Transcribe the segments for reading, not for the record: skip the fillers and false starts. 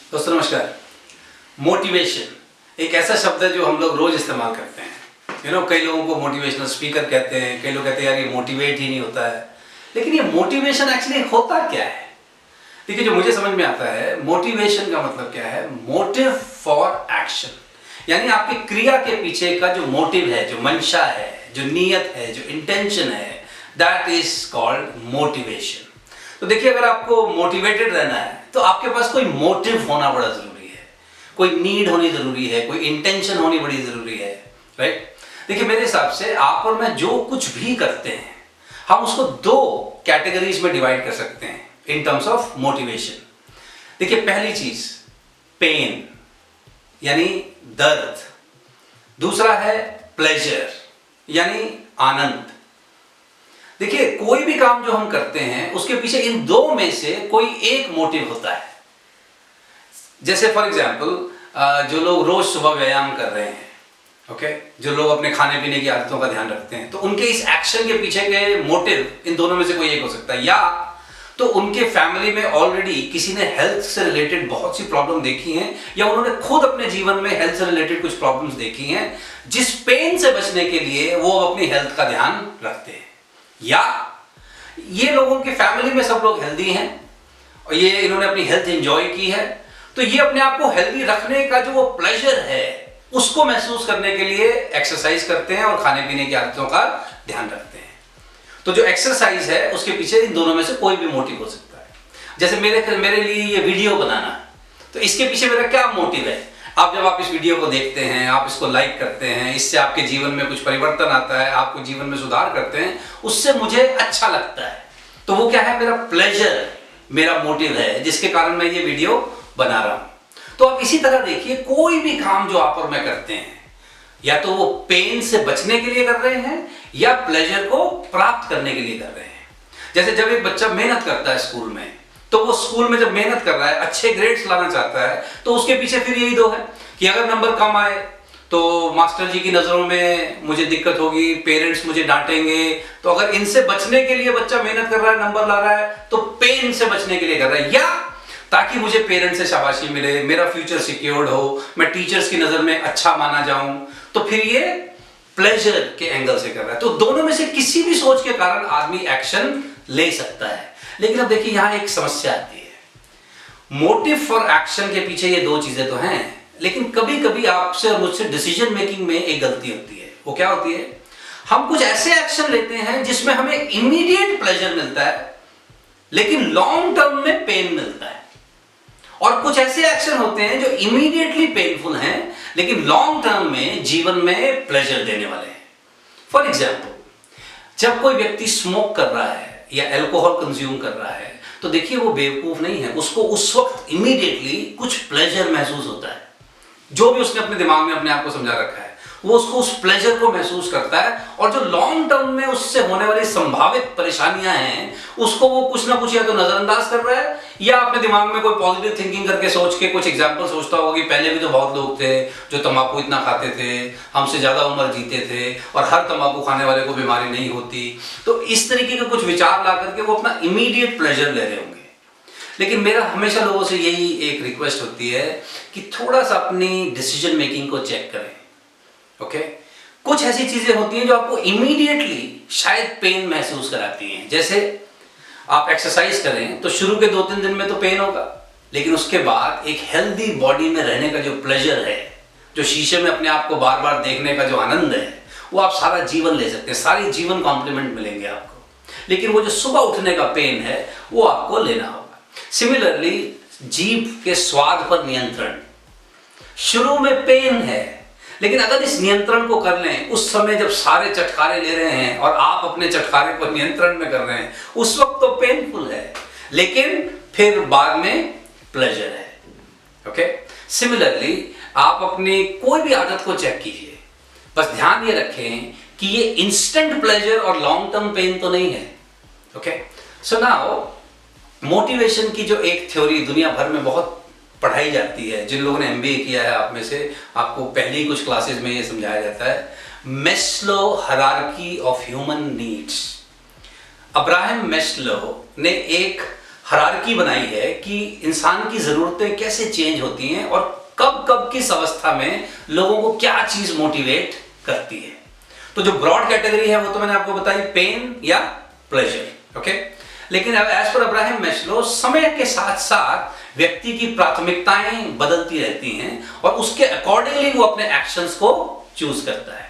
दोस्तों नमस्कार। मोटिवेशन एक ऐसा शब्द है जो हम लोग रोज इस्तेमाल करते हैं। कई लोगों को मोटिवेशनल स्पीकर कहते हैं, कई लोग कहते हैं यार ये मोटिवेट ही नहीं होता है। लेकिन ये मोटिवेशन एक्चुअली होता क्या है? देखिए, जो मुझे समझ में आता है, मोटिवेशन का मतलब क्या है? मोटिव फॉर एक्शन, यानी आपकी क्रिया के पीछे का जो मोटिव है, जो मंशा है, जो नीयत है, जो इंटेंशन है, दैट इज कॉल्ड मोटिवेशन। तो देखिए, अगर आपको मोटिवेटेड रहना है तो आपके पास कोई मोटिव होना बड़ा जरूरी है, कोई नीड होनी जरूरी है, कोई इंटेंशन होनी बड़ी जरूरी है, राइट? देखिए, मेरे हिसाब से आप और मैं जो कुछ भी करते हैं, हम उसको दो कैटेगरीज में डिवाइड कर सकते हैं इन टर्म्स ऑफ मोटिवेशन। देखिए, पहली चीज पेन यानी दर्द, दूसरा है प्लेजर यानी आनंद। देखिए, कोई भी काम जो हम करते हैं उसके पीछे इन दो में से कोई एक मोटिव होता है। जैसे फॉर एग्जाम्पल जो लोग रोज सुबह व्यायाम कर रहे हैं, ओके, जो लोग अपने खाने पीने की आदतों का ध्यान रखते हैं, तो उनके इस एक्शन के पीछे के मोटिव इन दोनों में से कोई एक हो सकता है। या तो उनके फैमिली में ऑलरेडी किसी ने हेल्थ से रिलेटेड बहुत सी प्रॉब्लम देखी हैं, या उन्होंने खुद अपने जीवन में हेल्थ से रिलेटेड कुछ प्रॉब्लम्स देखी हैं, जिस पेन से बचने के लिए वो अपनी हेल्थ का ध्यान रखते हैं। या ये लोगों की फैमिली में सब लोग हेल्दी हैं और ये इन्होंने अपनी हेल्थ एंजॉय की है, तो ये अपने आप को हेल्दी रखने का जो वो प्लेजर है उसको महसूस करने के लिए एक्सरसाइज करते हैं और खाने पीने की आदतों का ध्यान रखते हैं। तो जो एक्सरसाइज है उसके पीछे इन दोनों में से कोई भी मोटिव हो सकता है। जैसे मेरे लिए ये वीडियो बनाना, तो इसके पीछे मेरा क्या मोटिव है? जब आप इस वीडियो को देखते हैं, आप इसको लाइक करते हैं, इससे आपके जीवन में कुछ परिवर्तन आता है, आपको जीवन में सुधार करते हैं, उससे मुझे अच्छा लगता है। तो वो क्या है? मेरा प्लेजर, मेरा मोटिव है, जिसके कारण मैं ये वीडियो बना रहा हूं। तो आप इसी तरह देखिए, कोई भी काम जो आप और मैं करते हैं, या तो वो पेन से बचने के लिए कर रहे हैं या प्लेजर को प्राप्त करने के लिए कर रहे हैं। जैसे जब एक बच्चा मेहनत करता है स्कूल में, तो वो स्कूल में जब मेहनत कर रहा है, अच्छे ग्रेड्स लाना चाहता है, तो उसके पीछे फिर यही दो है कि अगर नंबर कम आए तो मास्टर जी की नजरों में मुझे दिक्कत होगी, पेरेंट्स मुझे डांटेंगे। तो अगर इनसे बचने के लिए बच्चा मेहनत कर रहा है, नंबर ला रहा है, तो पेन से बचने के लिए कर रहा है, या ताकि मुझे पेरेंट्स से शाबाशी मिले, मेरा फ्यूचर सिक्योर्ड हो, मैं टीचर्स की नजर में अच्छा माना जाऊं, तो फिर ये प्लेजर के एंगल से कर रहा है। तो दोनों में से किसी भी सोच के कारण आदमी एक्शन ले सकता है। लेकिन अब देखिए, यहां एक समस्या आती है। मोटिव फॉर एक्शन के पीछे ये दो चीजें तो हैं, लेकिन कभी कभी आपसे और मुझसे डिसीजन मेकिंग में एक गलती होती है। वो क्या होती है? हम कुछ ऐसे एक्शन लेते हैं जिसमें हमें इमीडिएट प्लेजर मिलता है, लेकिन लॉन्ग टर्म में पेन मिलता है। और कुछ ऐसे एक्शन होते हैं जो इमीडिएटली पेनफुल हैं, लेकिन लॉन्ग टर्म में जीवन में प्लेजर देने वाले हैं। फॉर एग्जाम्पल, जब कोई व्यक्ति स्मोक कर रहा है या अल्कोहल कंज्यूम कर रहा है, तो देखिए वो बेवकूफ नहीं है, उसको उस वक्त इमीडिएटली कुछ प्लेजर महसूस होता है। जो भी उसने अपने दिमाग में अपने आप को समझा रखा है, वो उसको उस प्लेजर को महसूस करता है, और जो लॉन्ग टर्म में उससे होने वाली संभावित परेशानियां हैं उसको वो कुछ ना कुछ या तो नजरअंदाज कर रहा है, या अपने दिमाग में कोई पॉजिटिव थिंकिंग करके सोच के कुछ एग्जाम्पल सोचता होगा कि पहले भी तो बहुत लोग थे जो तंबाकू इतना खाते थे, हमसे ज्यादा उम्र जीते थे, और हर तंबाकू खाने वाले को बीमारी नहीं होती। तो इस तरीके के कुछ विचार ला करके वो अपना इमीडिएट प्लेजर ले रहे होंगे। लेकिन मेरा हमेशा लोगों से यही एक रिक्वेस्ट होती है कि थोड़ा सा अपनी डिसीजन मेकिंग को चेक करें। ओके, कुछ ऐसी चीजें होती हैं जो आपको इमीडिएटली शायद पेन महसूस कराती हैं। जैसे आप एक्सरसाइज करें तो शुरू के 2-3 दिन में तो पेन होगा, लेकिन उसके बाद एक हेल्दी बॉडी में रहने का जो प्लेजर है, जो शीशे में अपने आप को बार बार देखने का जो आनंद है, वो आप सारा जीवन ले सकते हैं, सारी जीवन कॉम्प्लीमेंट मिलेंगे आपको। लेकिन वो जो सुबह उठने का पेन है वो आपको लेना होगा। सिमिलरली, जीभ के स्वाद पर नियंत्रण, शुरू में पेन है, लेकिन अगर इस नियंत्रण को कर लें, उस समय जब सारे चटखारे ले रहे हैं और आप अपने चटखारे को नियंत्रण में कर रहे हैं, उस वक्त तो पेनफुल है, लेकिन फिर बाद में प्लेजर है। ओके, सिमिलरली आप अपनी कोई भी आदत को चेक कीजिए, बस ध्यान ये रखें कि ये इंस्टेंट प्लेजर और लॉन्ग टर्म पेन तो नहीं है। ओके, सो नाउ मोटिवेशन की जो एक थ्योरी दुनिया भर में बहुत पढ़ाई जाती है, जिन लोगों ने एमबीए किया है आप में से, आपको पहले ही कुछ क्लासेस में ये समझाया जाता है, Maslow hierarchy of human needs. Abraham Maslow ने एक हायरार्की बनाई है कि इंसान की ज़रूरतें कैसे चेंज होती हैं और कब कब किस अवस्था में लोगों को क्या चीज़ मोटिवेट करती है। तो जो ब्रॉड कैटेगरी है वो तो मैंने आपको बताई, पेन या प्लेजर, ओके। लेकिन अब एज पर अब्राहम मैस्लो समय के साथ साथ व्यक्ति की प्राथमिकताएं बदलती रहती हैं और उसके अकॉर्डिंगली वो अपने एक्शंस को चूज करता है।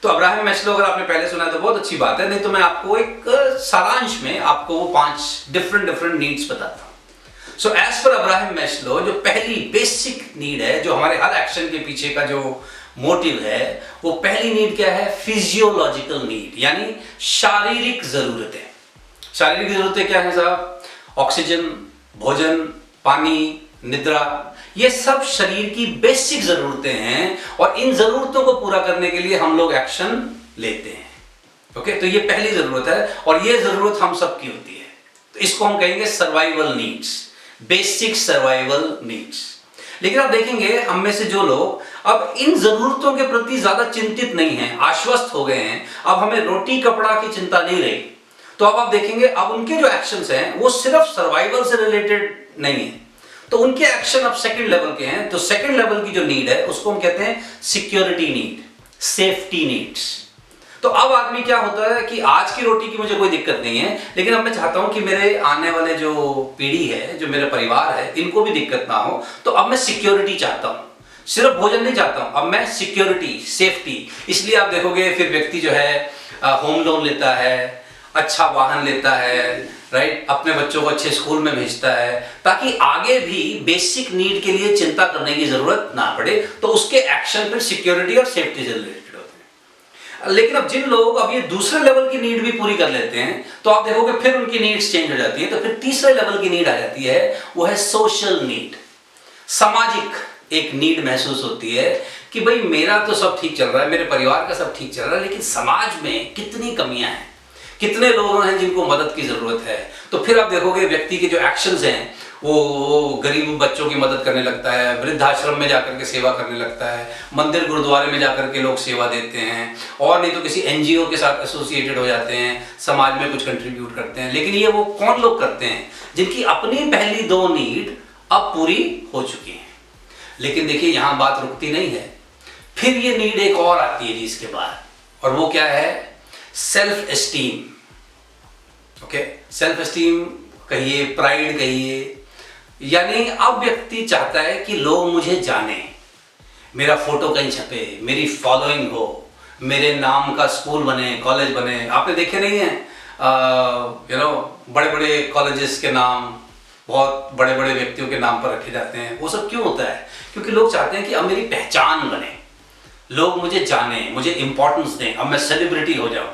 तो अब्राहम मैस्लो अगर आपने पहले सुना है तो बहुत अच्छी बात है, नहीं तो मैं आपको एक सारांश में आपको वो 5 डिफरेंट नीड्स बताता हूं। So as per Abraham Maslow जो पहली बेसिक नीड है, जो हमारे हर एक्शन के पीछे का जो मोटिव है, वो पहली नीड क्या है? फिजियोलॉजिकल नीड, यानी शारीरिक जरूरतें। शारीरिक जरूरतें क्या है साहब? ऑक्सीजन, भोजन, पानी, निद्रा, ये सब शरीर की बेसिक जरूरतें हैं और इन जरूरतों को पूरा करने के लिए हम लोग एक्शन लेते हैं, ओके। तो ये पहली जरूरत है और ये जरूरत हम सब की होती है, तो इसको हम कहेंगे survival needs, basic survival needs. लेकिन आप देखेंगे हम में से जो लोग अब इन जरूरतों के प्रति ज्यादा चिंतित नहीं हैं, आश्वस्त हो गए हैं, अब हमें रोटी कपड़ा की चिंता नहीं रही, तो अब आप देखेंगे अब उनके जो एक्शंस हैं वो सिर्फ सर्वाइवल से रिलेटेड नहीं है, तो उनके एक्शन अब सेकंड लेवल के हैं। तो सेकंड लेवल की जो नीड है उसको हम कहते हैं सिक्योरिटी नीड, सेफ्टी नीड्स। तो अब आदमी क्या होता है कि आज की रोटी की मुझे कोई दिक्कत नहीं है, लेकिन अब मैं चाहता हूं कि मेरे आने वाले जो पीढ़ी है, जो मेरा परिवार है, इनको भी दिक्कत ना हो, तो अब मैं सिक्योरिटी चाहता हूं, सिर्फ भोजन नहीं चाहता हूं, अब मैं सिक्योरिटी, सेफ्टी। इसलिए आप देखोगे फिर व्यक्ति जो है होम लोन लेता है, अच्छा वाहन लेता है, राइट, अपने बच्चों को अच्छे स्कूल में भेजता है, ताकि आगे भी बेसिक नीड के लिए चिंता करने की जरूरत ना पड़े। तो उसके एक्शन फिर सिक्योरिटी और सेफ्टी से रिलेटेड होते हैं। लेकिन अब जिन लोग अब ये दूसरे लेवल की नीड भी पूरी कर लेते हैं, तो आप देखोगे फिर उनकी नीड्स चेंज हो जाती है। तो फिर तीसरे लेवल की नीड आ जाती है, वो है सोशल नीड, सामाजिक एक नीड महसूस होती है कि भाई मेरा तो सब ठीक चल रहा है, मेरे परिवार का सब ठीक चल रहा है, लेकिन समाज में कितनी कमियां हैं, कितने लोग हैं जिनको मदद की जरूरत है। तो फिर आप देखोगे व्यक्ति के जो एक्शंस हैं वो गरीब बच्चों की मदद करने लगता है, वृद्धाश्रम में जाकर के सेवा करने लगता है, मंदिर गुरुद्वारे में जाकर के लोग सेवा देते हैं, और नहीं तो किसी एनजीओ के साथ एसोसिएटेड हो जाते हैं, समाज में कुछ कंट्रीब्यूट करते हैं। लेकिन ये वो कौन लोग करते हैं जिनकी अपनी पहली 2 नीड अब पूरी हो चुकी हैं। लेकिन देखिए यहाँ बात रुकती नहीं है, फिर ये नीड एक और आती है जी इसके बाद, और वो क्या है? Self esteem, okay. Self esteem कहिए, प्राइड कहिए, यानी अब व्यक्ति चाहता है कि लोग मुझे जाने, मेरा फोटो कहीं छपे, मेरी फॉलोइंग हो, मेरे नाम का स्कूल बने, कॉलेज बने। आपने देखे नहीं है बड़े बड़े कॉलेजेस के नाम बहुत बड़े बड़े व्यक्तियों के नाम पर रखे जाते हैं। वो सब क्यों होता है? क्योंकि लोग चाहते हैं कि अब मेरी पहचान बने, लोग मुझे जाने, मुझे इंपॉर्टेंस दें, अब मैं सेलिब्रिटी हो जाऊं,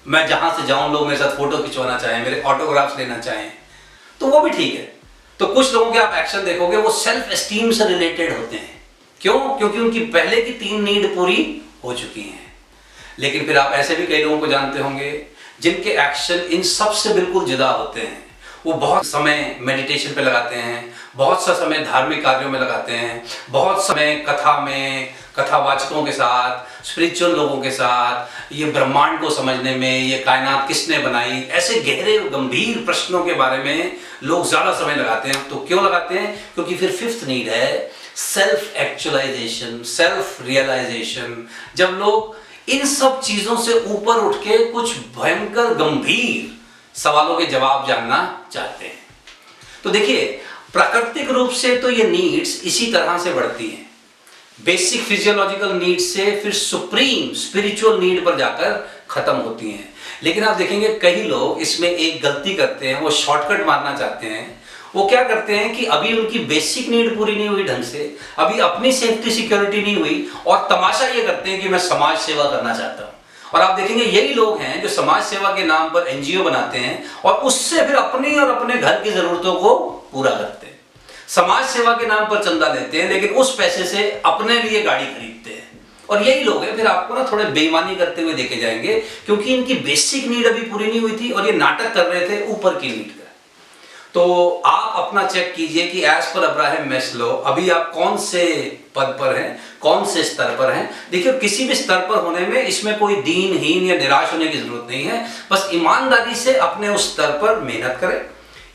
मैं जहां से जाऊं लोग मेरे साथ फोटो खिंचवाना चाहें, मेरे ऑटोग्राफ्स लेना चाहें, तो वो भी ठीक है। तो कुछ लोगों के आप एक्शन देखोगे वो सेल्फ एस्टीम से रिलेटेड होते हैं। क्यों? क्योंकि उनकी पहले की 3 नीड पूरी हो चुकी हैं। लेकिन फिर आप ऐसे भी कई लोगों को जानते होंगे जिनके एक्शन इन सब से बिल्कुल जुदा होते हैं। वो बहुत समय मेडिटेशन पे लगाते हैं, बहुत सा समय धार्मिक कार्यों में लगाते हैं, बहुत समय कथा में, कथावाचकों के साथ, स्पिरिचुअल लोगों के साथ, ये ब्रह्मांड को समझने में, ये कायनात किसने बनाई, ऐसे गहरे गंभीर प्रश्नों के बारे में लोग ज्यादा समय लगाते हैं। तो क्यों लगाते हैं? क्योंकि फिर 5th नीड है सेल्फ एक्चुअलाइजेशन, सेल्फ रियलाइजेशन। जब लोग इन सब चीजों से ऊपर उठ के कुछ भयंकर गंभीर सवालों के जवाब जानना चाहते हैं। तो देखिए प्राकृतिक रूप से तो ये नीड्स इसी तरह से बढ़ती हैं, बेसिक फिजियोलॉजिकल नीड से फिर सुप्रीम स्पिरिचुअल नीड पर जाकर खत्म होती हैं। लेकिन आप देखेंगे कई लोग इसमें एक गलती करते हैं, वो शॉर्टकट मारना चाहते हैं। वो क्या करते हैं कि अभी उनकी बेसिक नीड पूरी नहीं हुई ढंग से, अभी अपनी सेफ्टी सिक्योरिटी नहीं हुई, और तमाशा ये करते हैं कि मैं समाज सेवा करना चाहता हूँ। और आप देखेंगे यही लोग हैं जो समाज सेवा के नाम पर एनजीओ बनाते हैं और उससे फिर अपनी और अपने घर की जरूरतों को पूरा करते हैं। समाज सेवा के नाम पर चंदा लेते हैं, लेकिन उस पैसे से अपने लिए गाड़ी खरीदते हैं। और यही लोग हैं फिर आपको ना थोड़े बेईमानी करते हुए देखे जाएंगे, क्योंकि इनकी बेसिक नीड अभी पूरी नहीं हुई थी और ये नाटक कर रहे थे ऊपर की नीड का। तो आप अपना चेक कीजिए कि एज पर अब्राहम मैस्लो अभी आप कौन से पद पर हैं, कौन से स्तर पर हैं। देखिए किसी भी स्तर पर होने में इसमें कोई दीनहीन या निराश होने की जरूरत नहीं है, बस ईमानदारी से अपने उस स्तर पर मेहनत करें,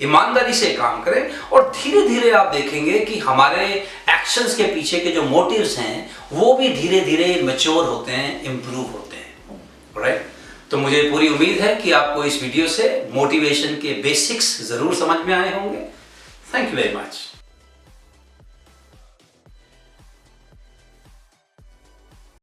ईमानदारी से काम करें और धीरे धीरे आप देखेंगे कि हमारे एक्शंस के पीछे के जो मोटिव्स हैं वो भी धीरे धीरे मैच्योर होते हैं, इंप्रूव होते हैं, राइट। तो मुझे पूरी उम्मीद है कि आपको इस वीडियो से मोटिवेशन के बेसिक्स जरूर समझ में आए होंगे। Thank you very much.